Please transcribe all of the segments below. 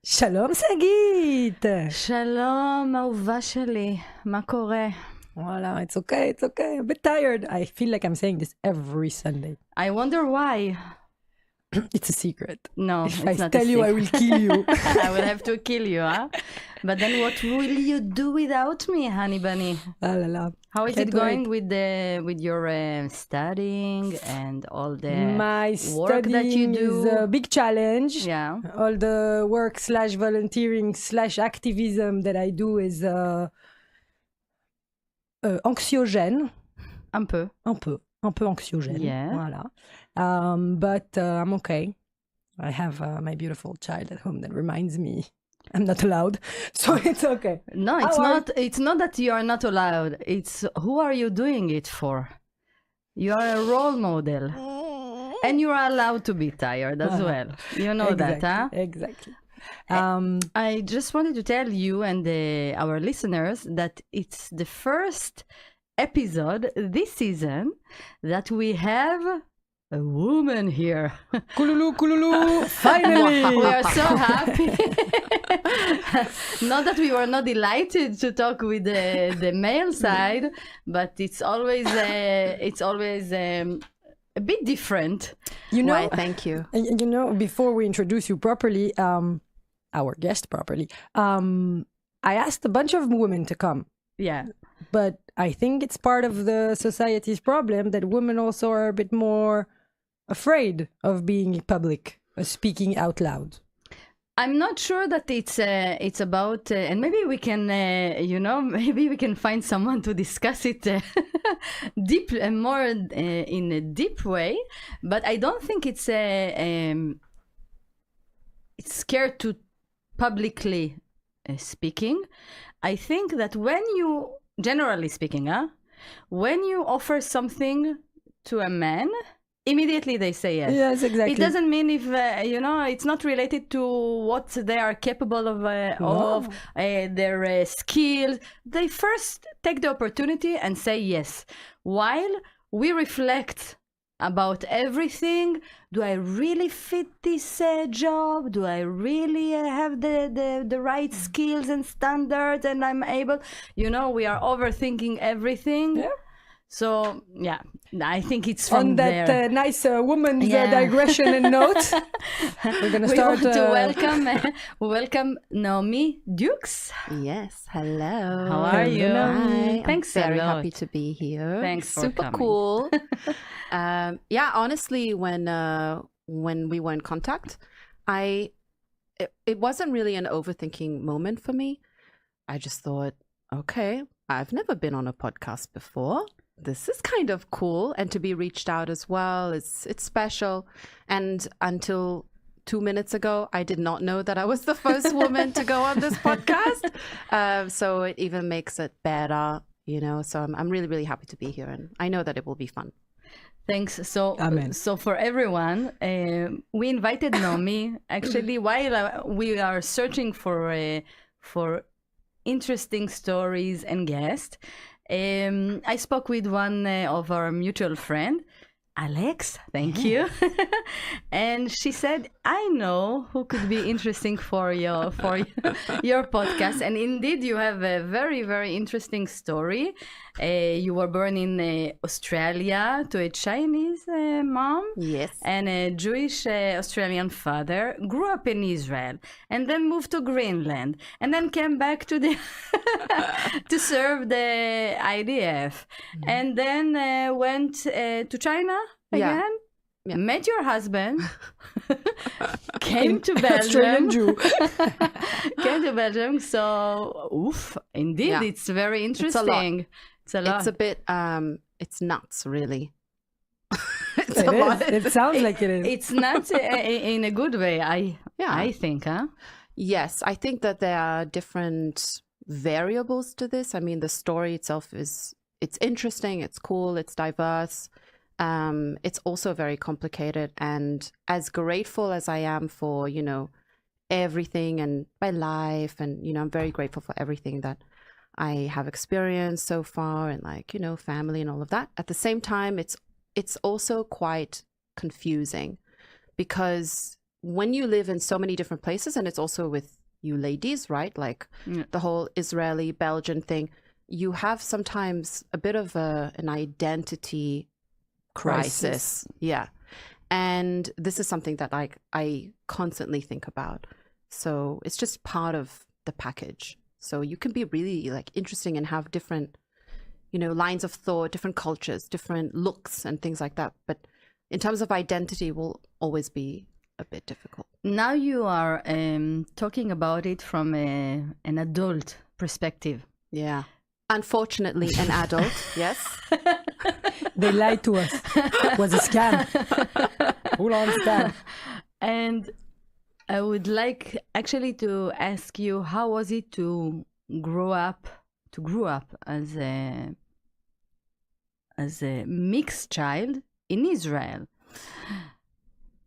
שלום שגית! שלום, אהובה שלי, מה קורה? Voila, it's okay, I'm a bit tired. I feel like I'm saying this every Sunday. I wonder why. It's a secret. No, If it's I not tell a you, I secret. will kill you. I will have to kill you, huh? But then what will you do without me, honey bunny? La la la. How is Can't it going wait. with your studying and all the My work that you studying is a do? big challenge. Yeah. All the work / volunteering / activism that I do is anxiogène. Un peu. Un peu anxiogène. Yeah. Voilà. But I'm okay. I have my beautiful child at home that reminds me I'm not allowed, so it's okay. No, it's not that you are not allowed. It's who are you doing it for? You are a role model. And you are allowed to be tired as well. You know Exactly, that, huh? Exactly. I just wanted to tell you and our listeners that it's the first episode this season that we have a woman here. Kululu, finally! We are so happy. Not that we were not delighted to talk with the male side, but it's always a bit different. You know, Why, thank you. You know, before we introduce you properly, our guest properly, I asked a bunch of women to come. Yeah. But I think it's part of the society's problem that women also are a bit more afraid of being public, speaking out loud. I'm not sure that it's about, and maybe we can, maybe we can find someone to discuss it deep and more in a deep way. But I don't think it's scared to publicly speaking. I think that when you, generally speaking, when you offer something to a man, immediately they say yes. Yes, exactly. It doesn't mean if, it's not related to what they are capable of their skills. They first take the opportunity and say yes. While we reflect about everything, do I really fit this job? Do I really have the right skills and standards and I'm able? We are overthinking everything. Yeah. So, yeah, I think it's from on that there. Nice woman's digression and note. We're going to start. We want to welcome Naomi Dukes. Yes, hello. How are you? Hi. Thanks I'm very a lot. happy to be here. Thanks for Super coming. cool. Yeah, honestly, when we were in contact, it wasn't really an overthinking moment for me. I just thought, okay, I've never been on a podcast before. This is kind of cool, and to be reached out as well, it's special. And until 2 minutes ago, I did not know that I was the first woman to go on this podcast. So it even makes it better, So I'm really, really happy to be here, and I know that it will be fun. Thanks. So, Amen. So for everyone, we invited Naomi actually while we are searching for interesting stories and guests. I spoke with one of our mutual friend, Alex, thank you. And she said, I know who could be interesting for your podcast. And indeed, you have a very, very interesting story. You were born in Australia to a Chinese mom. Yes. And a Jewish Australian father, grew up in Israel, and then moved to Greenland, and then came back to the to serve the IDF, and then went to China again. Yeah. Met your husband, came to Belgium. Australian Jew. Came to Belgium. So, indeed, it's very interesting. It's a lot. It's a bit, it's nuts, really. It sounds like it is. It's not in a good way, I think, huh? Yes, I think that there are different variables to this. I mean, the story itself it's interesting, it's cool, it's diverse. It's also very complicated, and as grateful as I am for, everything and my life, and, I'm very grateful for everything that I have experienced so far, and family and all of that. At the same time, it's also quite confusing because when you live in so many different places, and it's also with you ladies, right? Like the whole Israeli Belgian thing, you have sometimes a bit of an identity crisis. Yeah. And this is something that like I constantly think about. So it's just part of the package. So you can be really like interesting and have different, you know, lines of thought, different cultures, different looks and things like that. But in terms of identity will always be a bit difficult. Now you are talking about it from an adult perspective. Yeah. Unfortunately, an adult, yes. They lied to us. It was a scam. Full-on scam. And I would like actually to ask you, how was it to grow up as a mixed child in Israel?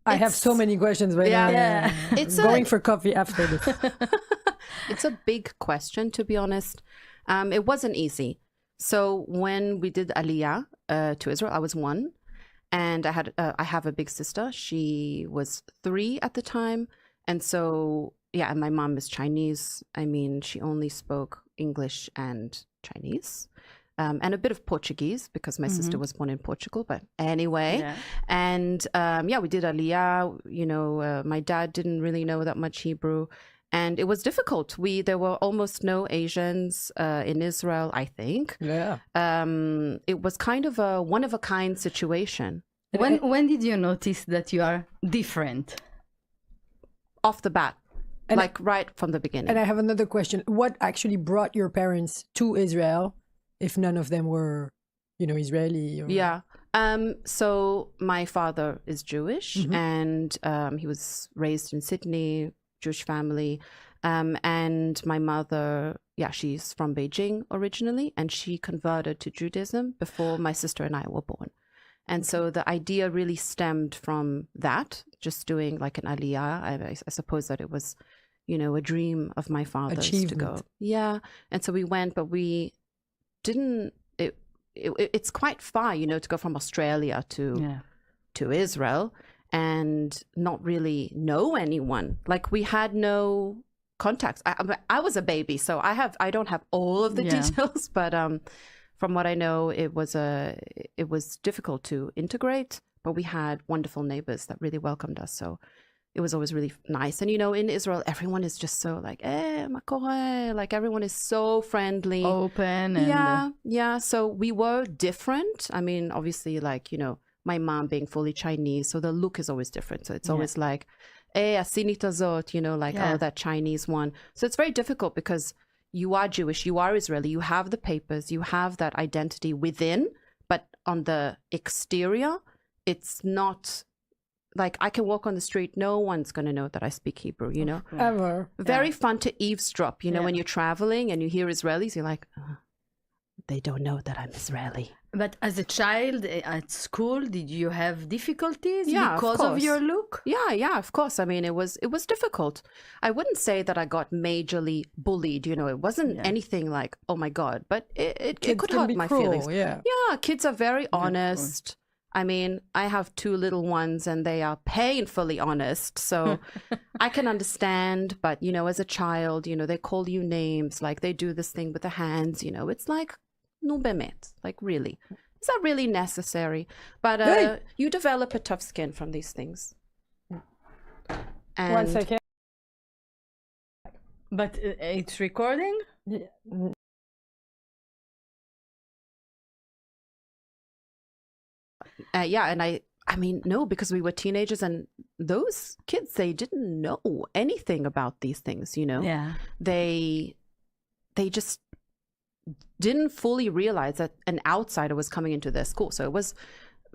I have so many questions right now. Yeah. It's going for coffee after this. It's a big question, to be honest. It wasn't easy. So when we did Aliyah to Israel, I was 1, and I have a big sister. She was 3 at the time, and so yeah. And my mom is Chinese. I mean, she only spoke English and Chinese, and a bit of Portuguese because my sister was born in Portugal. But anyway, and yeah, we did Aliyah. You know, my dad didn't really know that much Hebrew. And it was difficult. There were almost no Asians in Israel, I think. Yeah. It was kind of a one-of-a-kind situation. When did you notice that you are different? Off the bat, And like right from the beginning. And I have another question. What actually brought your parents to Israel if none of them were, you know, Israeli? Or... Yeah. So my father is Jewish, and he was raised in Sydney, Jewish family. And my mother, yeah, she's from Beijing originally, and she converted to Judaism before my sister and I were born. And so the idea really stemmed from that, just doing like an aliyah. I suppose that it was, you know, a dream of my father's to go. Yeah. And so we went, but we didn't, it's quite far, you know, to go from Australia to Israel and not really know anyone. Like we had no contacts. I was a baby, so I don't have all of the details, but from what I know, it was difficult to integrate, but we had wonderful neighbors that really welcomed us. So it was always really nice. And, you know, in Israel, everyone is just so like, ma kore? Like everyone is so friendly. Open. And, yeah. So we were different. I mean, obviously, like, you know, my mom being fully Chinese, so the look is always different. So it's always like, asinit azot, you know, like, oh, that Chinese one. So it's very difficult because you are Jewish, you are Israeli, you have the papers, you have that identity within, but on the exterior, it's not like I can walk on the street, no one's going to know that I speak Hebrew, you know? Ever. Very fun to eavesdrop, you know, when you're traveling and you hear Israelis, you're like, they don't know that I'm Israeli. But as a child at school, did you have difficulties because of of your look? Yeah, of course. I mean, it was difficult. I wouldn't say that I got majorly bullied, you know, it wasn't anything like, oh my God, but it could hurt my feelings. Yeah, kids are very honest. I mean, I have 2 little ones and they are painfully honest. So I can understand, but, you know, as a child, you know, they call you names, like they do this thing with the hands, you know, it's like, no bemet, like really. Is that really necessary? But you develop a tough skin from these things. And 1 second. But it's recording? And I mean, no, because we were teenagers and those kids, they didn't know anything about these things, you know? Yeah. They just didn't fully realize that an outsider was coming into their school. So it was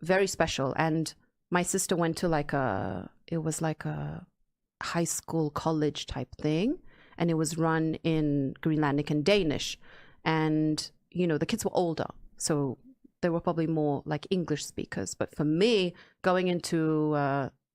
very special. And my sister went to it was like a high school college type thing. And it was run in Greenlandic and Danish. And, you know, the kids were older. So they were probably more like English speakers. But for me, going into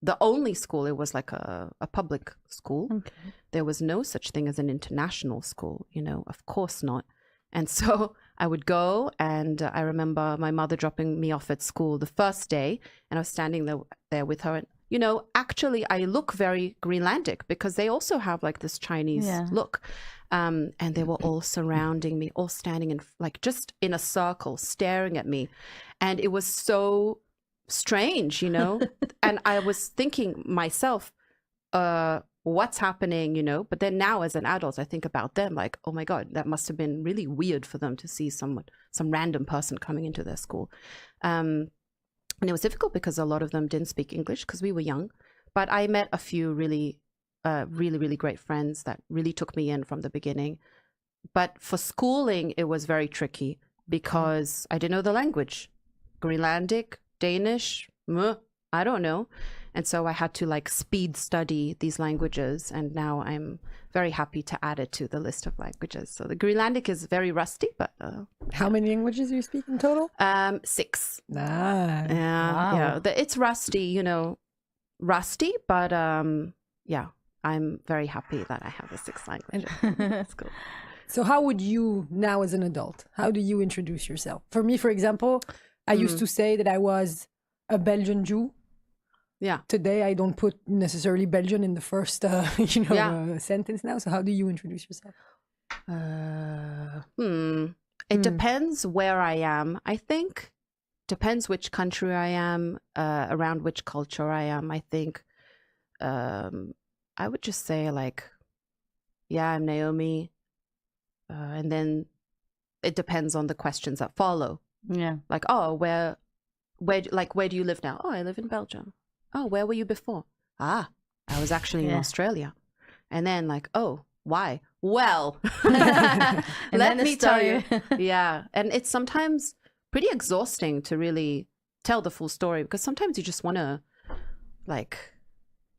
the only school, it was like a public school. Okay. There was no such thing as an international school, you know, of course not. And so I would go, and I remember my mother dropping me off at school the first day, and I was standing there with her, you know, actually I look very Greenlandic because they also have like this Chinese look. And they were all surrounding me, all standing in like just in a circle, staring at me. And it was so strange, you know, and I was thinking myself, what's happening, you know, but then now as an adult, I think about them like, oh my God, that must have been really weird for them to see some random person coming into their school. And it was difficult because a lot of them didn't speak English because we were young, but I met a few really great friends that really took me in from the beginning. But for schooling, it was very tricky because I didn't know the language. Greenlandic, Danish, I don't know. And so I had to like speed study these languages. And now I'm very happy to add it to the list of languages. So the Greenlandic is very rusty, but... How many languages do you speak in total? 6. Nice. Yeah, Wow. yeah. It's rusty, you know, but yeah, I'm very happy that I have the 6 languages. That's cool. So how would you now as an adult, how do you introduce yourself? For me, for example, I used to say that I was a Belgian Jew. Yeah. Today, I don't put necessarily Belgian in the first, sentence now. So how do you introduce yourself? It depends where I am, I think. Depends which country I am, around which culture I am. I think I would just say like, yeah, I'm Naomi. And then it depends on the questions that follow. Yeah. Like, oh, where do you live now? Oh, I live in Belgium. Oh, where were you before? I was actually in Australia. And then like, oh, why? Well, let me tell you. Yeah. And it's sometimes pretty exhausting to really tell the full story because sometimes you just want to like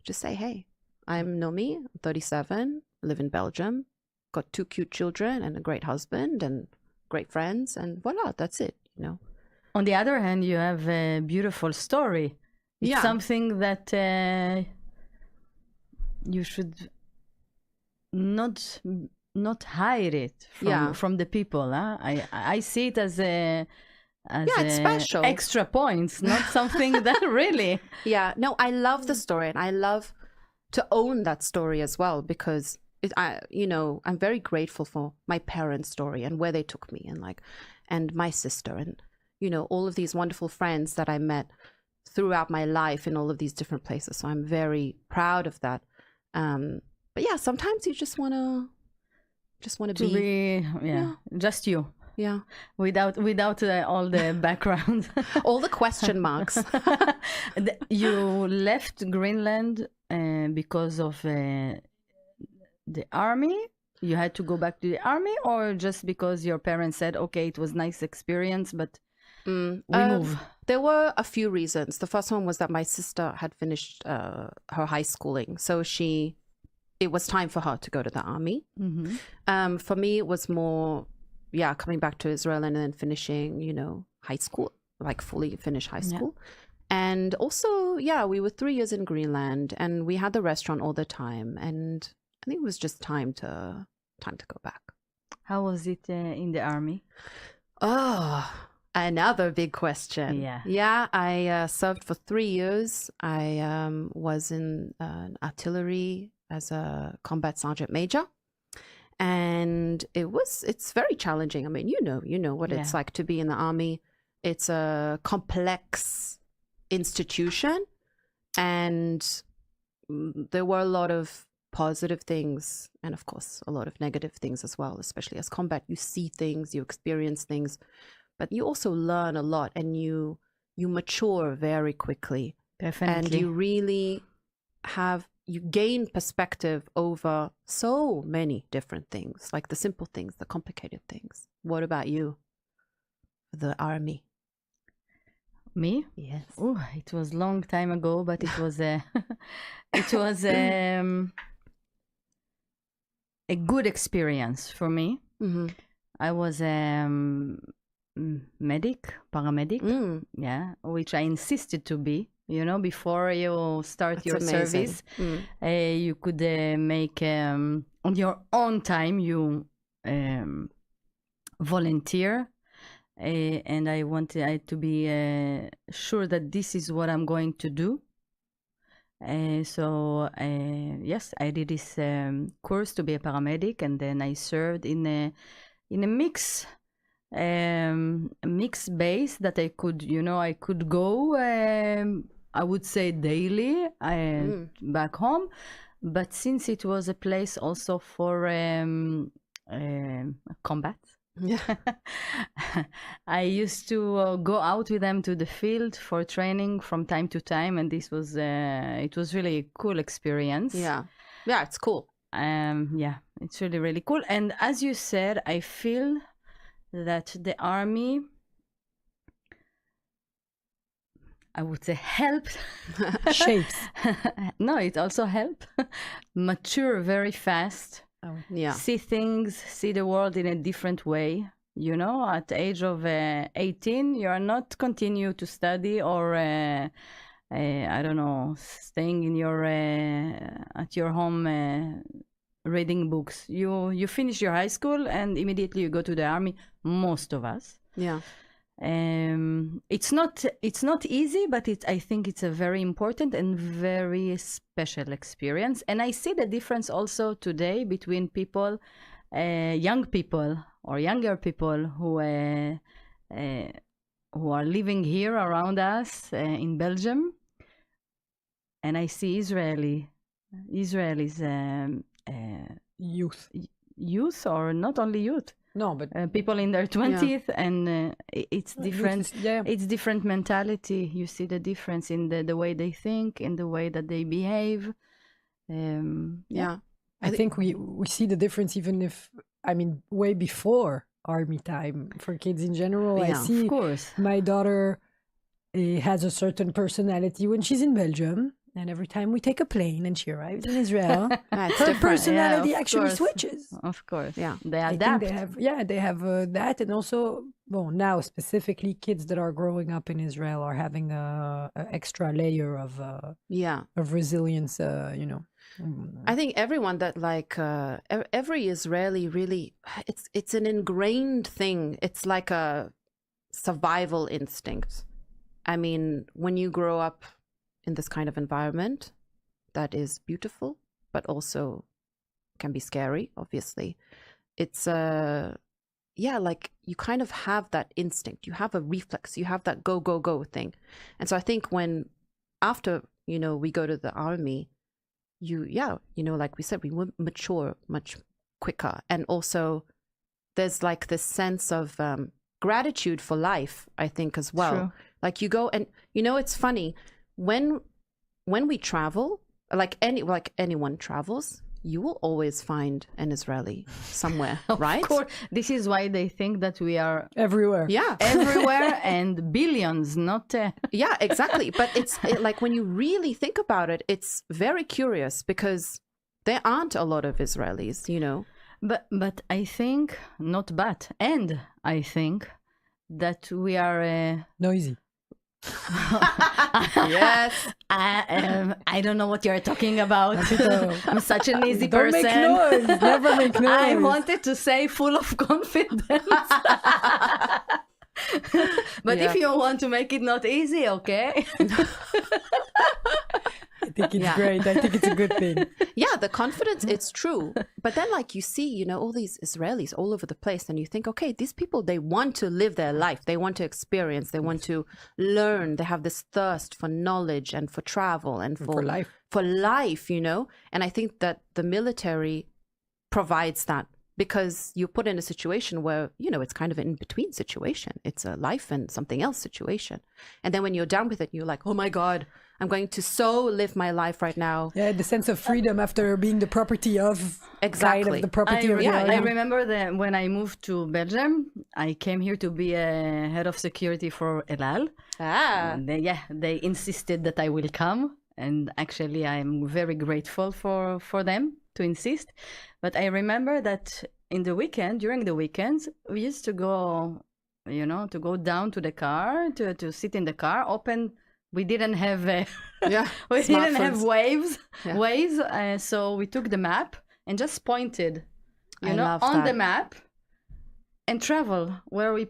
just say, hey, I'm Naomi, I'm 37, live in Belgium, got 2 cute children and a great husband and great friends, and voila, that's it, you know. On the other hand, you have a beautiful story. It's something that you should not hide it from the people. Huh? I see it as it's special. Extra points, not something that really. Yeah, no, I love the story, and I love to own that story as well because I'm very grateful for my parents' story and where they took me, and my sister, and all of these wonderful friends that I met throughout my life in all of these different places. So I'm very proud of that. But yeah, sometimes you just want to be just you. Yeah. Without all the background. All the question marks. You left Greenland because of the army? You had to go back to the army, or just because your parents said, okay, it was nice experience, but we move? There were a few reasons. The first one was that my sister had finished her high schooling. So it was time for her to go to the army. Mm-hmm. For me, it was more... coming back to Israel and then finishing, high school, like fully finish high school. And also, we were 3 years in Greenland and we had the restaurant all the time. And I think it was just time to go back. How was it in the army? Oh, another big question. Yeah, I served for 3 years. I was in artillery as a combat sergeant major. And it's very challenging. I mean, you know what it's like to be in the army. It's a complex institution, and there were a lot of positive things and of course a lot of negative things as well, especially as combat. You see things, you experience things, but you also learn a lot, and you mature very quickly. Definitely. And you really you gain perspective over so many different things, like the simple things, the complicated things. What about you? The army? Me? Yes. Oh, it was long time ago, but it was a good experience for me. Mm-hmm. I was paramedic, which I insisted to be. Before you start That's your amazing. service, you could make, on your own time, you volunteer. And I wanted to be sure that this is what I'm going to do. Yes, I did this course to be a paramedic, and then I served in a mix base that I could go. I would say daily back home, but since it was a place also for combat. Yeah. I used to go out with them to the field for training from time to time, and this was it was really a cool experience. Yeah, it's cool. Yeah, it's really, really cool. And as you said, I feel that the army, I would say, helped Shapes. no, it also helped mature very fast. Yeah. See things, see the world in a different way. At the age of 18, you are not continue to study or I don't know, staying in your at your home reading books. You finish your high school and immediately you go to the army. Most of us. Yeah. It's not easy, but I think it's a very important and very special experience. And I see the difference also today between people, young people or younger people who are living here around us in Belgium, and I see Israelis youth, or not only youth. No, but people in their 20s, and it's different. It's different mentality. You see the difference in the way they think, in the way that they behave. I think we see the difference even if, way before army time for kids in general. I see, of course, my daughter has a certain personality when she's in Belgium. And every time we take a plane and she arrives in Israel, her personality actually switches. Of course, yeah, they adapt. They have that, and also, now specifically, kids that are growing up in Israel are having a extra layer of resilience. I think everyone that every Israeli really, it's an ingrained thing. It's like a survival instinct. I mean, when you grow up in this kind of environment that is beautiful, but also can be scary, obviously. It's you kind of have that instinct, you have a reflex, you have that go, go, go thing. And so I think after we go to the army, like we said, we will mature much quicker. And also there's like this sense of gratitude for life, I think, as well. True. Like you go and it's funny, when we travel, like anyone travels, you will always find an Israeli somewhere, right? Of course. This is why they think that we are everywhere. Yeah. Everywhere, and billions, not... Yeah, exactly. But it's like when you really think about it, it's very curious because there aren't a lot of Israelis, But I think, and I think that we are... noisy. Yes. I don't know what you're talking about. I'm such an easy person. Don't make noise. Never make noise. I wanted to say full of confidence. But if you want to make it not easy, okay. I think it's great. I think it's a good thing. Yeah, the confidence, it's true. But then you see, all these Israelis all over the place, and you think, okay, these people, they want to live their life. They want to experience. They want to learn. They have this thirst for knowledge and for travel and for life. For life, And I think that the military provides that, because you're put in a situation where, it's kind of an in-between situation. It's a life and something else situation. And then when you're done with it, you're like, oh my God, I'm going to live my life right now. Yeah, the sense of freedom after being the property of... Exactly. The property of I remember that when I moved to Belgium, I came here to be a head of security for El Al. They insisted that I will come. And actually, I'm very grateful for them to insist. But I remember that during the weekends, we used to go, to go down to the car, to sit in the car, open. We didn't have, we didn't have waves. So we took the map and just pointed, on the map, and travel where we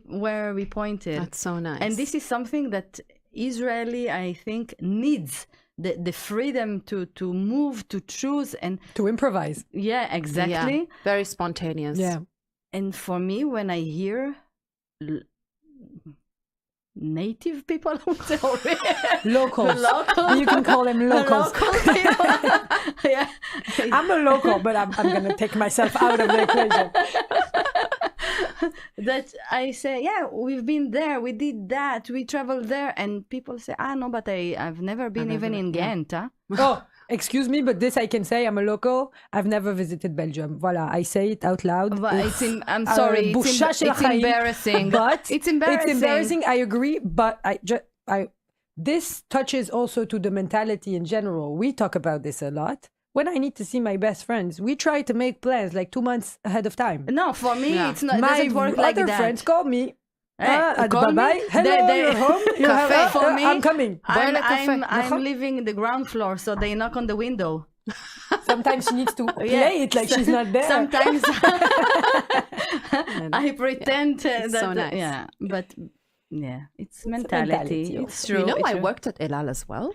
pointed. That's so nice. And this is something that Israeli, I think, needs the freedom to move, to choose, and To improvise. yeah, exactly. Yeah, very spontaneous. Yeah. And for me, when I hear native people, Locals. Local. You can call them locals. Local people. Yeah. I'm a local, but I'm going to take myself out of the equation. That I say, yeah, we've been there, we did that, we traveled there, and people say, no, but I've never been even in Ghent. Huh? Oh, excuse me, but this I can say. I'm a local. I've never visited Belgium. Voilà, I say it out loud. But I'm sorry, it's embarrassing. But it's embarrassing. It's embarrassing. I agree, but this touches also to the mentality in general. We talk about this a lot. When I need to see my best friends, we try to make plans like 2 months ahead of time. No, for me, it's not. It My doesn't work like other that. friends call me. Call me. Bye-bye. Hello, you're home. For me, I'm coming. I'm living in the ground floor, so they knock on the window. Sometimes she needs to play it like she's not there. Sometimes I pretend that. so nice. Yeah, but yeah, it's mentality. It's true. You know, it's I true. worked at Elal as well.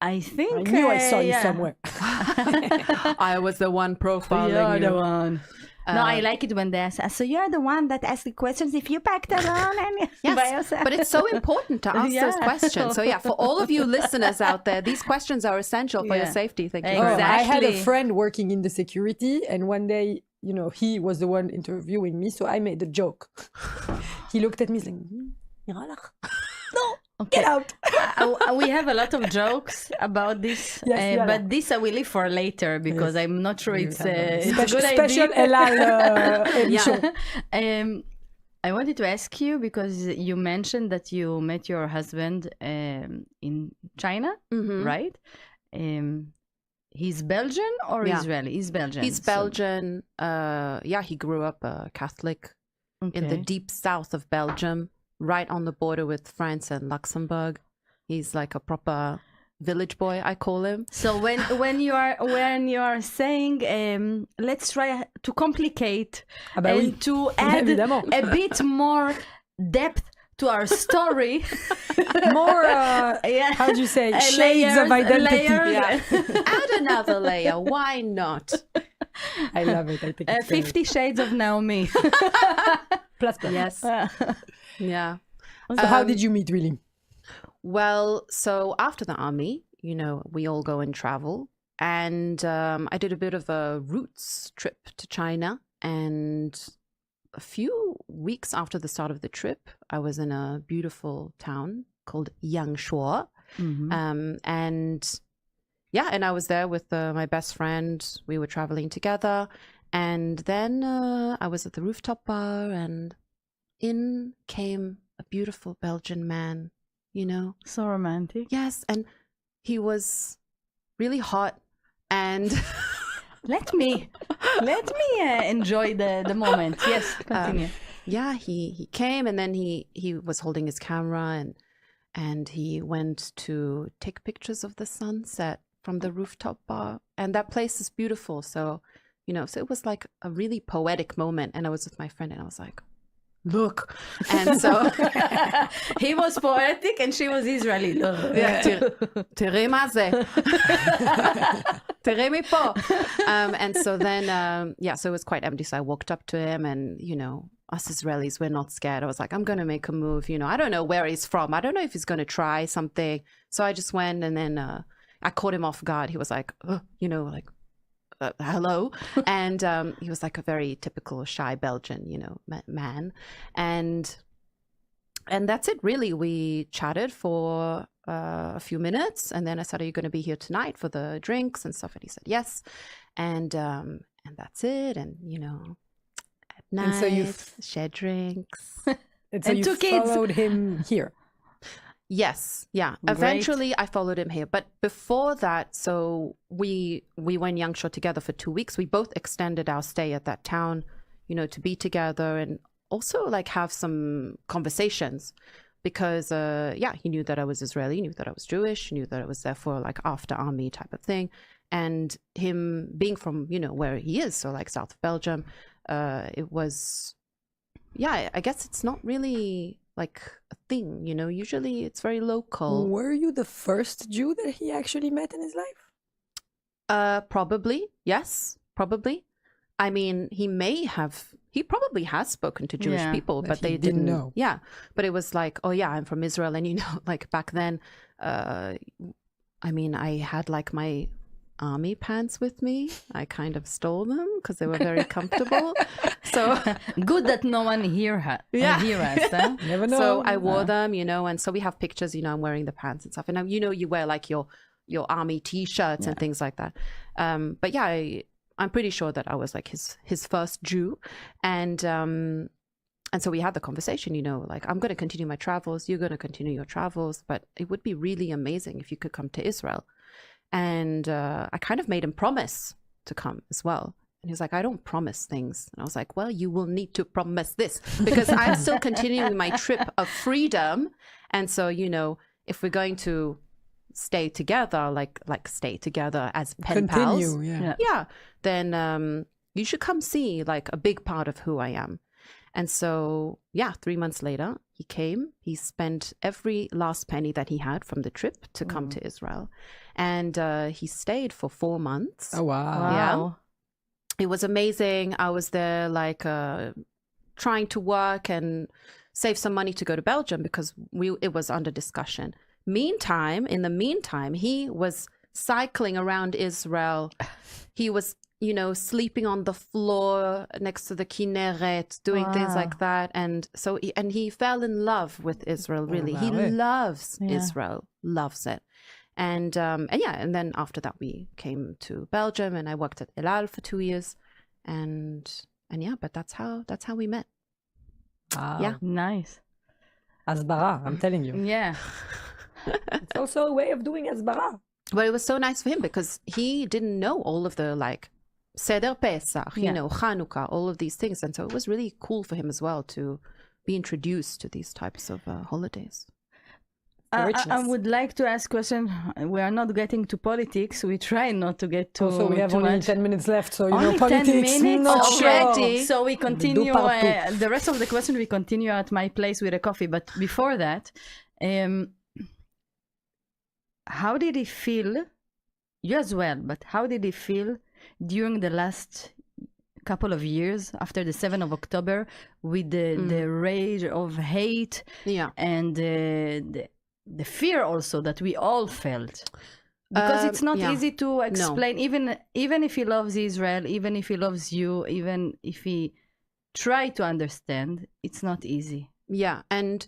I think I knew I saw you yeah. somewhere. I was the one profiling You're you. the one. No, I like it when they ask. So you're the one that asks the questions if you packed alone and by yourself. But it's so important to ask Yeah. those questions. So yeah, for all of you listeners out there, these questions are essential for your Yeah. safety. Thank you. Oh, very much. I had a Exactly. friend working in the security, and one day, he was the one interviewing me, so I made a joke. He looked at me like, no, get out. We have a lot of jokes about this, Yes, yeah. but this I will leave for later because I'm not sure it's a good Special idea. Elal émission. I wanted to ask you because you mentioned that you met your husband in China, Mhm. right? He's Belgian or Yeah. Israeli? He's Belgian. He's Belgian. He grew up Catholic in the deep south of Belgium, right on the border with France and Luxembourg. He's like a proper village boy, I call him. So when you are saying let's try to complicate Ah bah oui. and to add Évidemment. a bit more depth to our story, More, Yeah. how do you say, shades Layers, of identity. layers. Add another layer. Why not? I love it. I think it's very- 50 Shades of Naomi. plus. Yes. Yeah. So how did you meet, really? Well, so after the army, we all go and travel. And I did a bit of a roots trip to China. And a few weeks after the start of the trip, I was in a beautiful town called Yangshuo. And I was there with my best friend. We were traveling together. And then I was at the rooftop bar, and in came a beautiful Belgian man, So romantic. Yes, and he was really hot, and Let me enjoy the moment. Yes, continue. he came, and then he was holding his camera, and he went to take pictures of the sunset from the rooftop bar, and that place is beautiful. So, so it was like a really poetic moment, and I was with my friend, and I was like, look, and so He was poetic and she was Israeli. Tere maze. Tere mi po. And so then, so it was quite empty. So I walked up to him, and, us Israelis, we're not scared. I was like, I'm going to make a move. I don't know where he's from. I don't know if he's going to try something. So I just went, and then I caught him off guard. He was like, hello. And he was like a very typical shy Belgian, man. And that's it, really. We chatted for a few minutes, and then I said, are you going to be here tonight for the drinks and stuff? And he said yes. And that's it. And at night, And so you share drinks. And so And you 2 kids. followed him here. Yes, yeah. Great. Eventually, I followed him here, but before that, so we went Yangshuo together for 2 weeks. We both extended our stay at that town, to be together and also like have some conversations, because he knew that I was Israeli, he knew that I was Jewish, he knew that I was there for like after army type of thing, and him being from where he is, so like south of Belgium, it was. Yeah, I guess it's not really like a thing, you know. Usually it's very local. Were you the first Jew that he actually met in his life? Probably, yes, probably. I mean, he probably has spoken to Jewish Yeah, people, but but he they didn't didn't know. Yeah, but it was like, oh yeah, I'm from Israel. And, you know, like back then, I mean, I had like my army pants with me. I kind of stole them because they were very comfortable. So Good that no one hear us. Huh? Never know. so I wore them, you know, and so we have pictures, you know, I'm wearing the pants and stuff. And you know, you wear like your army t-shirts and things like that. But yeah, I'm pretty sure that I was like his first Jew. And so we had the conversation, you know, like, I'm going to continue my travels, you're going to continue your travels, but it would be really amazing if you could come to Israel. And I kind of made him promise to come as well. And he was like, I don't promise things. And I was like, well, you will need to promise this, because I'm still continuing my trip of freedom. And so, you know, if we're going to stay together, like stay together as pen pals, Yeah. then you should come see like a big part of who I am. And so, yeah, 3 months later, he came. He spent every last penny that he had from the trip to come to Israel. And he stayed for 4 months. Oh, wow. Wow. It was amazing. I was there like trying to work and save some money to go to Belgium because it was under discussion. In the meantime, he was cycling around Israel. He was, you know, sleeping on the floor next to the Kinneret, doing things like that. And so, he fell in love with Israel, really. He loves Israel, loves it. And then after that, we came to Belgium and I worked at El Al for 2 years. And yeah, but that's how we met. Wow. Yeah. Nice. Asbara, I'm telling you. Yeah. It's also a way of doing asbara. But it was so nice for him because he didn't know all of the like Seder Pesach, you know, Chanukah, all of these things. And so it was really cool for him as well to be introduced to these types of holidays. I would like to ask a question. We are not getting to politics. We try not to get to. Also, we have too only much. 10 minutes left, so you Only know, politics. 10 minutes Not already. sure. So we continue. partout. The rest of the question we continue at my place with a coffee. But before that, how did he feel? You as well. But how did he feel during the last couple of years after the 7th of October with the rage of hate and the fear also that we all felt? Because it's not easy to explain. No. Even if he loves Israel, even if he loves you, even if he try to understand, it's not easy. Yeah, and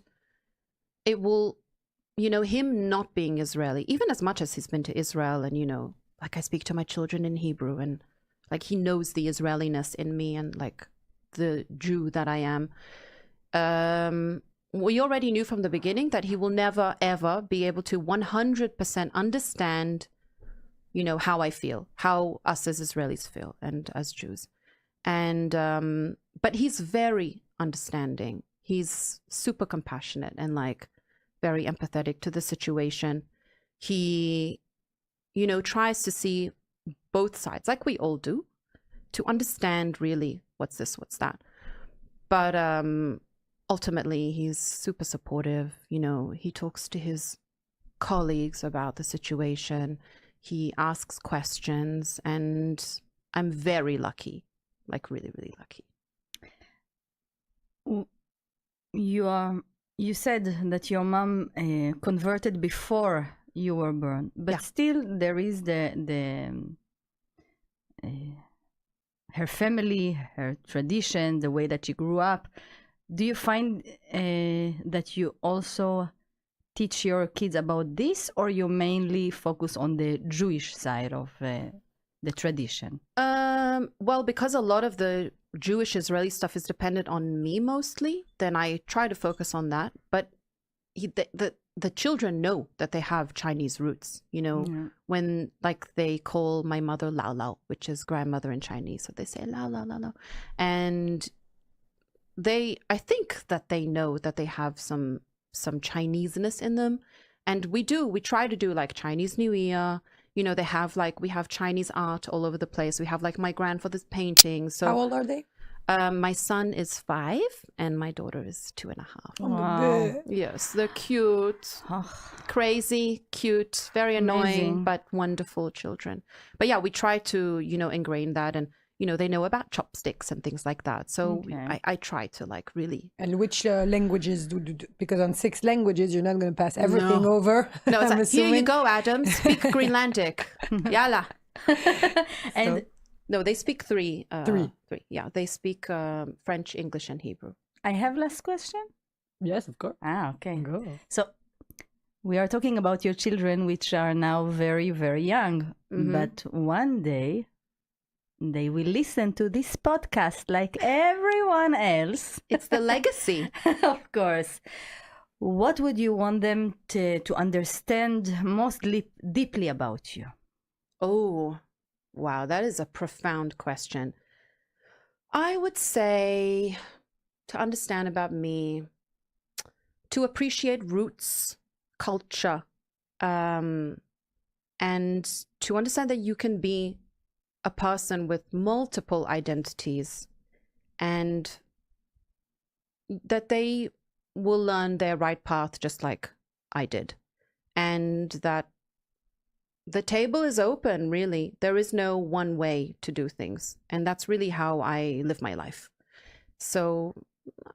it will, you know, him not being Israeli, even as much as he's been to Israel, and, you know, like I speak to my children in Hebrew, and like he knows the Israeliness in me and like the Jew that I am. We already knew from the beginning that he will never, ever be able to 100% understand, you know, how I feel, how us as Israelis feel and as Jews. And, but he's very understanding. He's super compassionate and like very empathetic to the situation. He, you know, tries to see both sides, like we all do, to understand really what's this, what's that. But, ultimately, he's super supportive. You know, he talks to his colleagues about the situation. He asks questions, and I'm very lucky, like really, really lucky. You said that your mom converted before you were born, but still there is her family, her tradition, the way that she grew up. Do you find that you also teach your kids about this, or you mainly focus on the Jewish side of the tradition? Well, because a lot of the Jewish Israeli stuff is dependent on me mostly, then I try to focus on that. But the children know that they have Chinese roots, you know, when like they call my mother Lao Lao, which is grandmother in Chinese. So they say Lao Lao Lao Lao. And I think that they know that they have some Chineseness in them. And we try to do like Chinese New Year. You know, we have Chinese art all over the place. We have like my grandfather's paintings. So how old are they? My son is 5 and my daughter is 2.5. Wow. Yes, they're cute, crazy, cute, very annoying, Amazing. but wonderful children. But yeah, we try to, ingrain that, and they know about chopsticks and things like that. So Okay. I try to like really. And which languages do because on 6 languages you're not going to pass everything No. over. No, it's I'm like, here you assuming. go, Adam. Speak Greenlandic. Yalla. And No, they speak 3. 3. 3. Yeah, they speak French, English, and Hebrew. I have last question. Yes, of course. Okay. Go. So we are talking about your children, which are now very, very young. Mhm. But one day they will listen to this podcast like everyone else. It's the legacy. Of course. What would you want them to understand most deeply about you? Oh, wow, that is a profound question. I would say to understand about me, to appreciate roots, culture, and to understand that you can be a person with multiple identities, and that they will learn their right path just like I did, and that the table is open, really. There is no one way to do things. And that's really how I live my life. So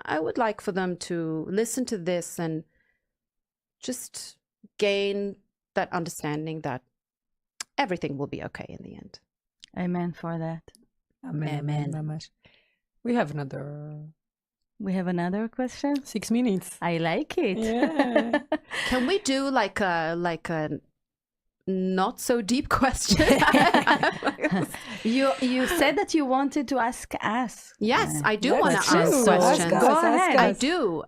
I would like for them to listen to this and just gain that understanding that everything will be okay in the end. Amen for that. Amen. We have We have another question. 6 minutes. I like it. Yeah. Can we do like a not so deep question? You said that you wanted to ask us. Yes, I do Yeah, want that's to ask true. questions. Ask us, ask I us. do.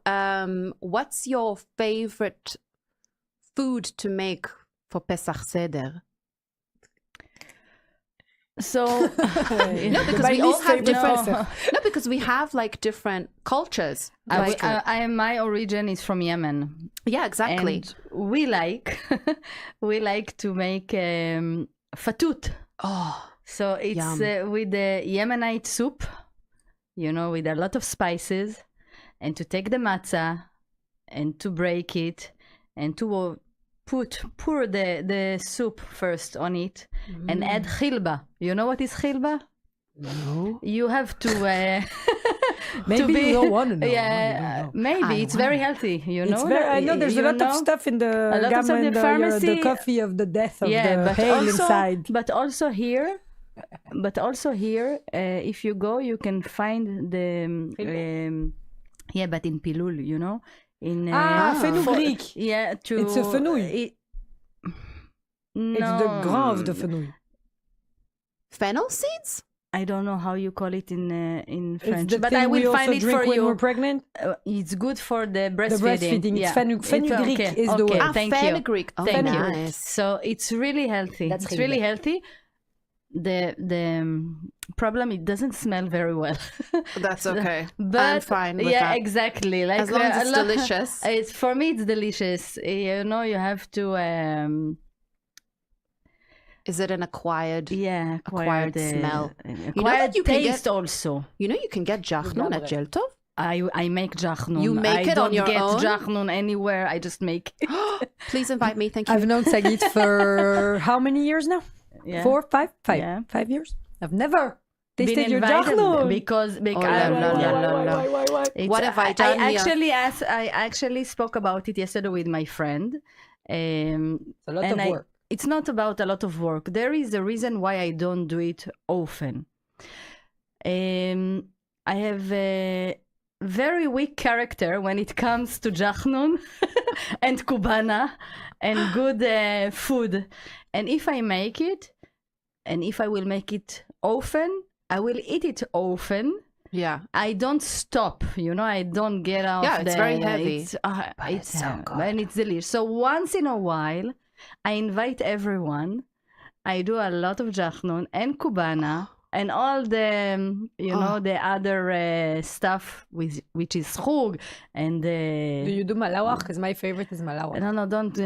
What's your favorite food to make for Pesach Seder? So No, because we all have different. No, because we have like different cultures. Like, my origin is from Yemen. yeah, exactly. And we like to make fatut. Oh, So it's with the Yemenite soup, with a lot of spices, and to take the matzah and to break it and to pour the soup first on it and add chilba. You know what is chilba? No. You have to Maybe you don't want to know. Yeah, maybe it's very healthy. It's very, I know there's a lot of stuff in the A lot of stuff in the the pharmacy. coffee of the death of the but hail also, inside. But also here, if you go, you can find the but in pilul, in fenugreek. Yeah, It's a fenouil. No, It's the grain of the fenouil. fennel seeds? I don't know how you call it in It's French, the but thing I we will also find it drink for when you. we're pregnant. It's good for the The breastfeeding. breastfeeding. Yeah. It's fenugreek is the okay. word. Thank you. Fenugreek. Oh, Thank you. nice. So it's really healthy. That's It's really healthy. The problem, it doesn't smell very well. That's okay. But I'm fine with that. exactly. Like As long as it's delicious. It's for me, it's delicious. You have to. Is it an acquired? Acquired smell. Acquired you can taste also. You know you can get jachnun at Jeltov? I make jachnun. You make it on your I don't own? get jachnun anywhere. I just make it. Please invite me. Thank you. I've known Sagit for how many years now? Yeah. 4, 5? 5. Yeah. 5 years? I've never Been tasted your invited jachnun. because la, la, la. It's- What have I done here? I actually spoke about it yesterday with my friend. It's a lot of work. It's not about a lot of work. There is a reason why I don't do it often. I have a very weak character when it comes to jachnun and kubana and good food. And if I make it, and if I will make it often, I will eat it often. Yeah. I don't stop, I don't get out. Yeah, it's very heavy. It's so good. And it's delicious. So once in a while, I invite everyone. I do a lot of jachnun and kubana, and all the the other stuff which is chug and Do you do malawach? Because my favorite is malawach. no, don't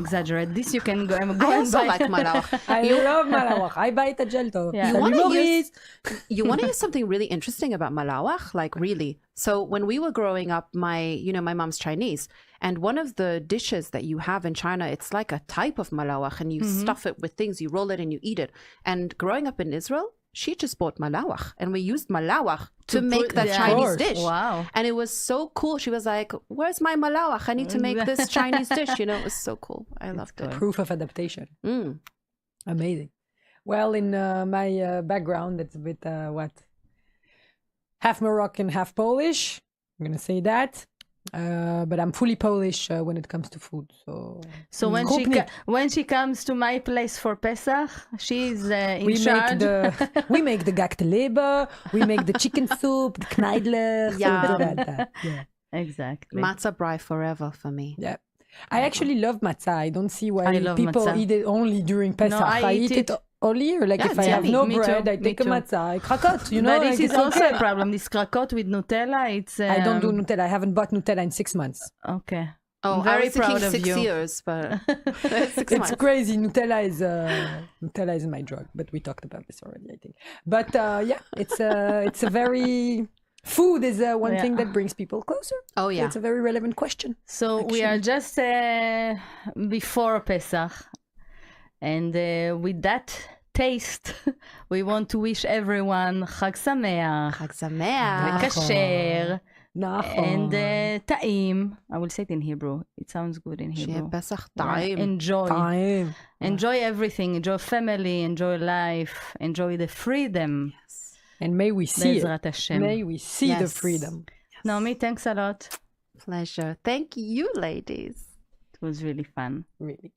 exaggerate. This you can go I and also buy. like malawach. I love malawach. I buy it at Gelto. Yeah. You wanna Maurice. You want to hear something really interesting about malawach? Like really. So when we were growing up, my mom's Chinese, and one of the dishes that you have in China, it's like a type of malawach, and you stuff it with things, you roll it and you eat it. And growing up in Israel, she just bought malawach, and we used malawach to make that yeah. Chinese Of course. dish. Wow. And it was so cool. She was like, "Where's my malawach? I need to make this Chinese dish." You know, it was so cool. I loved it. Proof of adaptation. Mm. Amazing. Well, in my background, it's a bit half Moroccan, half Polish. I'm gonna say that. But I'm fully Polish when it comes to food. So when she comes to my place for Pesach, she's in we charge. make the gaktelebe, we make the chicken soup, the kneidler, Yeah. something like that. Yeah. Exactly. Matzah brie forever for me. Yeah. I actually love matzah. I don't see why I love people matzah. eat it only during Pesach. I eat eat it it all year. Like Yeah, if I it's have yummy. no Me bread, too. I Me take a too. matzah. I krakot, you know. But like, this is it's also okay. a problem. This krakot with Nutella, it's I don't do Nutella. I haven't bought Nutella in 6 months. Okay. Oh, I'm I very was thinking proud of 6 you. years, but 6 It's months. crazy. Nutella is my drug, but we talked about this already, I think. But yeah, it's a very food is one Yeah. thing that brings people closer. Oh yeah. It's a very relevant question. So we are just before Pesach, and with that taste, we want to wish everyone Chag Sameach, Chag Sameach. Kasher, and Nachon. Ta'im. I will say it in Hebrew. It sounds good in שיהיה Hebrew. פסח Yeah. טעים. Enjoy. Time. Enjoy everything. Enjoy family. Enjoy life. Enjoy the freedom. And may we see it. Be'ezrat Hashem. May we see the Yes. freedom. Naomi, thanks a lot. Pleasure. Thank you, ladies. It was really fun. Really.